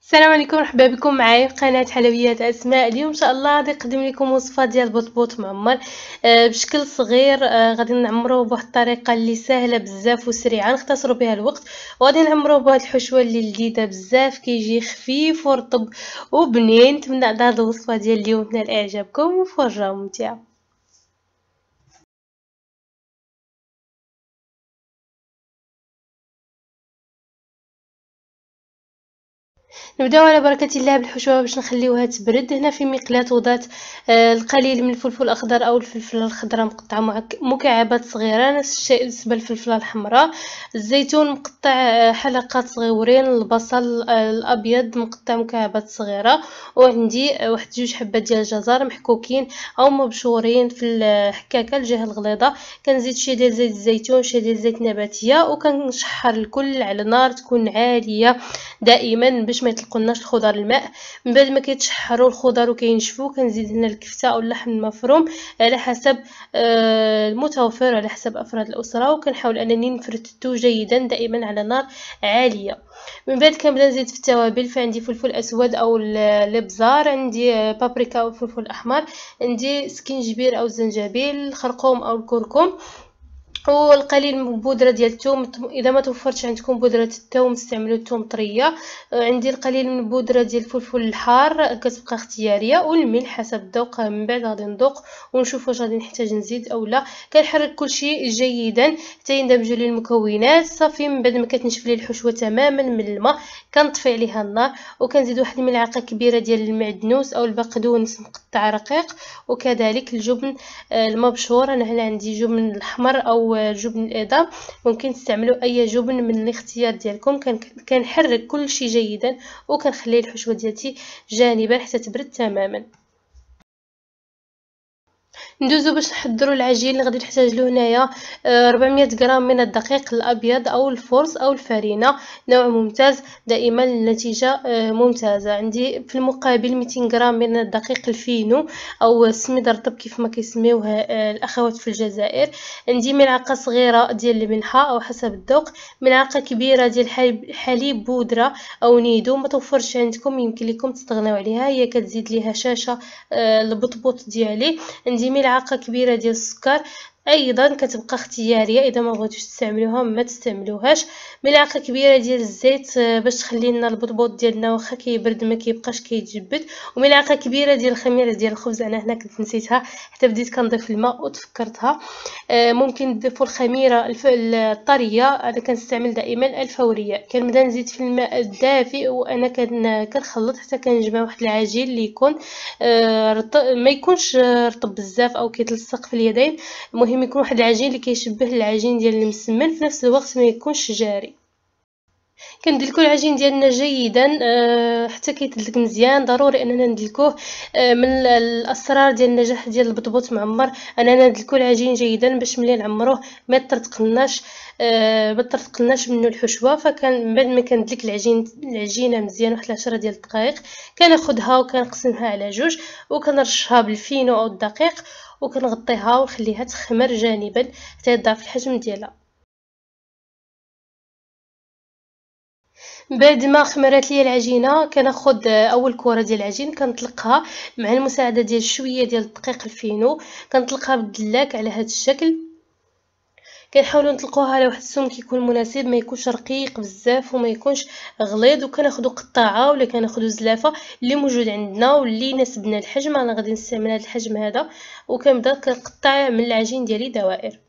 السلام عليكم، مرحبا بكم معايا في قناه حلويات اسماء. اليوم ان شاء الله غادي نقدم لكم وصفه ديال بطبوط معمر بشكل صغير. غادي نعمروه بواحد الطريقه اللي سهله بزاف وسريعه نختصروا بها الوقت، وغادي نعمروه بواحد الحشوه اللي لذيذه بزاف، كيجي خفيف ورطب وبنين. نتمنى ان هذه الوصفه ديال اليوم تنال اعجابكم وفرجه ممتعه. نبداو على بركه الله بالحشوه باش نخليوها تبرد. هنا في مقلاة وضعت القليل من الفلفل الاخضر او الفلفله الخضراء مقطعه مكعبات صغيره، نفس الشيء بالنسبه للفلفله الحمراء. الزيتون مقطع حلقات صغيورين. البصل الابيض مقطع مكعبات صغيره. وعندي واحد جوج حبات ديال الجزر محكوكين او مبشورين في الحكاكه الجهه الغليظه. كنزيد شي ديال زيت الزيتون، شي ديال زيت نباتيه، وكنشحر الكل على نار تكون عاليه دائما باش ما يطلقولناش الخضر الماء. من بعد ما كيتشحروا الخضر وكينشفوا كنزيد هنا الكفته او اللحم المفروم على حسب المتوفر، على حسب افراد الاسره، وكنحاول انني نفرتو جيدا دائما على نار عاليه. من بعد كنبدا نزيد في التوابل. فعندي فلفل اسود او الابزار، عندي بابريكا او الفلفل الاحمر، عندي سكينجبير او الزنجبيل، الخرقوم او الكركم، والقليل من بودره ديال الثوم. اذا ما توفرتش عندكم بودره الثوم استعملوا الثوم طريه. عندي القليل من بودره ديال الفلفل الحار كتبقى اختياريه، والملح حسب الذوق. من بعد غادي نذوق ونشوف واش غادي نحتاج نزيد او لا. كنحرك كلشي جيدا حتى يندمجوا لي المكونات. صافي من بعد ما كتنشف لي الحشوه تماما من الماء كنطفي عليها النار، وكنزيد واحد الملعقه كبيره ديال المعدنوس او البقدونس مقطع رقيق، وكذلك الجبن المبشور. انا هنا عندي جبن الاحمر او جبن الإضافة، ممكن تستعملوا اي جبن من الاختيار ديالكم. كنحرك كل شيء جيدا وكنخلي الحشوه ديالتي جانبا حتى تبرد تماما. ندوزو باش نحضروا العجين اللي غادي نحتاج له. هنايا 400 غرام من الدقيق الابيض او الفورس او الفرينه، نوع ممتاز دائما النتيجه ممتازه. عندي في المقابل 200 غرام من الدقيق الفينو او السميد الرطب كيف ما كيسميوه الاخوات في الجزائر. عندي ملعقه صغيره ديال الملحه او حسب الذوق، ملعقه كبيره ديال حليب بودره او نيدو. ما توفرش عندكم يمكن لكم تستغناو عليها، هي كتزيد ليها هشاشه البطبوط ديالي. عندي ملعقه كبيره ديال السكر، ايضا كتبقى اختياريه، اذا ما بغيتوش تستعملوها ما تستعملوهاش. ملعقه كبيره ديال الزيت باش تخلي لنا البطبوط ديالنا واخا كيبرد ما كيبقاش كيتجبد. وملعقه كبيره ديال الخميره ديال الخبز، انا هنا كنت نسيتها حتى بديت كنضيف الماء وتفكرتها. ممكن تضيفوا الخميره الطريه، انا كنستعمل دائما الفوريه. كنبدا نزيد في الماء الدافئ وانا كنخلط حتى كنجمع واحد العجين اللي يكون ما يكونش رطب بزاف او كيتلصق في اليدين. المهم يكون واحد العجين اللي كيشبه العجين ديال المسمن، في نفس الوقت ما يكونش جاري. كندلكو العجين ديالنا جيدا حتى كيتدلك مزيان. ضروري اننا ندلكوه. من الاسرار ديال النجاح ديال البطبوط معمر اننا ندلكو العجين جيدا باش ملي نعمروه ما يطرطقلناش، منه الحشوه. فكان من بعد ما كندلك العجينه مزيان واحد 10 ديال الدقائق كناخذها وكنقسمها على جوج، وكنرشها بالفينو او الدقيق، وكنغطيها ونخليها تخمر جانبا حتى يضاعف الحجم ديالها. بعد ما خمرات لي العجينه كناخذ اول كره ديال العجين كنطلقها مع المساعده ديال شويه ديال الدقيق الفينو. كنطلقها بالدلاك على هذا الشكل. كنحاولوا نطلقوها على واحد السمك يكون مناسب، ما يكونش رقيق بزاف وما يكونش غليظ. وكناخذوا قطاعه ولا كناخذوا زلافه اللي موجود عندنا واللي يناسبنا الحجم. انا غادي نستعمل هذا الحجم هذا، وكنبدا كنقطع من العجين ديالي دوائر.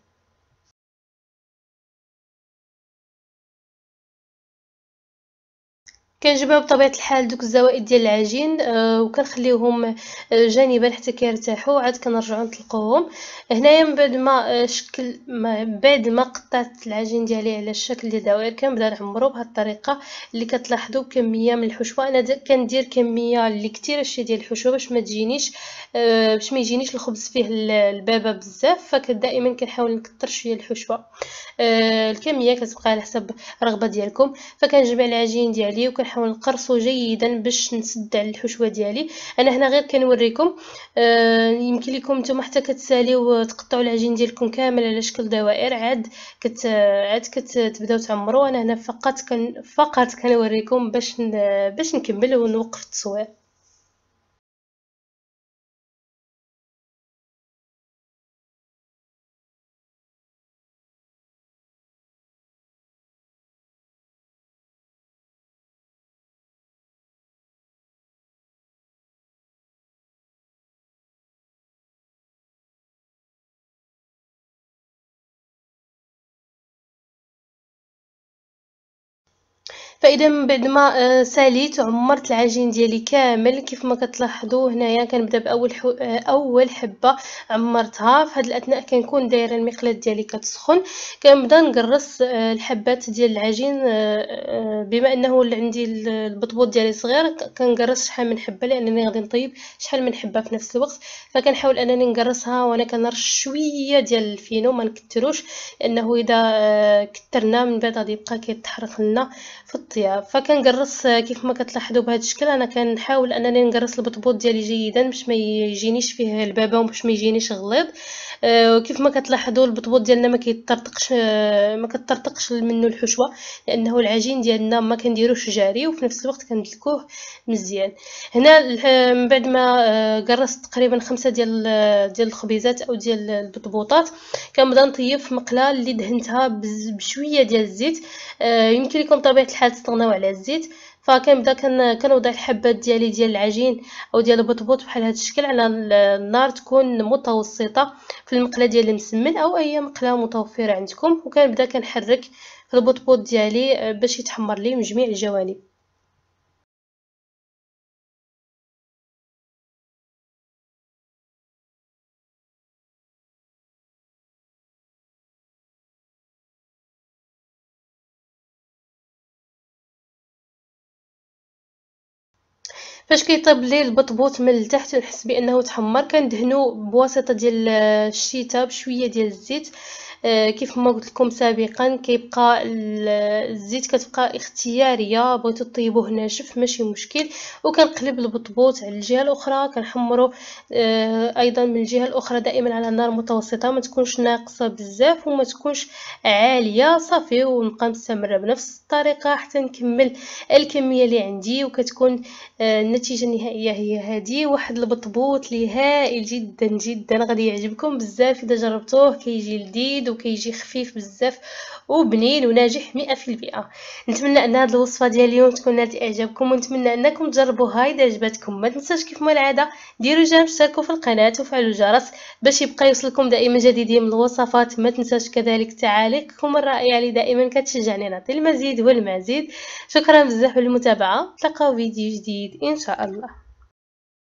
كنجمعو بطبيعة الحال دوك الزوائد ديال العجين وكنخليوهم جانبا حتى كيرتاحوا، عاد كنرجعو نطلقوهم. هنايا من بعد ما بعد ما قطعت العجين ديالي على الشكل ديال الدوائر كنبدا نعمرو بهذه الطريقه اللي كتلاحظوا كميه من الحشوه. انا كندير كميه اللي كثيره شي ديال الحشوه باش ما تجينيش باش ما يجينيش الخبز فيه البابه بزاف. فدائما كنحاول نكثر شويه الحشوه. الكميه كتبقى على حسب الرغبه ديالكم. فكنجمع العجين ديالي كنحاول نقرصو جيدا باش نسد على الحشوه ديالي. انا هنا غير كنوريكم. يمكن لكم نتوما حتى كتساليو تقطعوا العجين ديالكم كامل على شكل دوائر، عاد كتبداو تعمروا. انا هنا فقط كنوريكم باش نكمل ونوقف التصوير. فاذا من بعد ما ساليت وعمرت العجين ديالي كامل كيف ما كتلاحظوا هنايا، كنبدا باول اول حبه عمرتها. في هذا الاثناء كنكون دايره المقلاة ديالي كتسخن، كنبدا نقرص الحبات ديال العجين. بما انه عندي البطبوط ديالي صغير كنقرص شحال من حبه، لانني غادي نطيب شحال من حبه في نفس الوقت. فكنحاول انني نقرصها وانا كنرش شويه ديال الفينو، ما نكتروش، لانه اذا كترنا من بعد غادي يبقى كيتحرق لنا في الطياب. فكنقرص كيف ما كتلاحظوا بهذا الشكل. انا كنحاول انني نقرص البطبوط ديالي جيدا باش ما يجينيش فيه البابه وباش ما يجينيش غليظ. وكيف ما كتلاحظوا البطبوط ديالنا ما كتطرطقش منه الحشوه، لانه العجين ديالنا ما كنديروش جاري، وفي نفس الوقت كندلكوه مزيان. هنا من بعد ما قرصت تقريبا 5 ديال الخبيزات او ديال البطبوطات، كنبدا نطيب في مقله اللي دهنتها بشويه ديال الزيت. يمكن لكم طبيعه الحال تستغناو على الزيت. فكنبدا كنوضع الحبات ديالي ديال العجين او ديال البطبوط بحال هذا الشكل على النار تكون متوسطه في المقله ديال المسمن او اي مقله متوفره عندكم، وكنبدا كنحرك في البطبوط ديالي باش يتحمر لي من جميع الجوانب. فاش كيطيب لي البطبوط من التحت ونحس بانه تحمر، كندهنو بواسطه ديال الشيته بشويه ديال الزيت. كيف ما قلت لكم سابقا كيبقى الزيت كتبقى اختياريه، بغيتو طيبوه ناشف ماشي مشكل. وكنقلب البطبوط على الجهه الاخرى، كنحمرو ايضا من الجهه الاخرى دائما على نار متوسطه، ما تكونش ناقصه بزاف وما تكونش عاليه. صافي ونبقى مستمره بنفس الطريقه حتى نكمل الكميه اللي عندي، وكتكون النتيجه النهائيه هي هذه. واحد البطبوط اللي هائل جدا جدا، غادي يعجبكم بزاف اذا جربتوه. كيجي لذيذ وكيجي خفيف بزاف وبنين وناجح 100%. نتمنى ان هذه الوصفه ديال اليوم تكون نالت اعجابكم، ونتمنى انكم تجربوها اذا عجبتكم. ما تنساش كيف ما العاده ديروا جيم، اشتركوا في القناه وفعلوا الجرس باش يبقى يوصلكم دائما جديد من الوصفات. ما تنساش كذلك تعاليقكم الرائعه اللي دائما كتشجعني نعطي المزيد والمزيد. شكرا بزاف للمتابعه، نتلاقاو فيديو جديد ان شاء الله.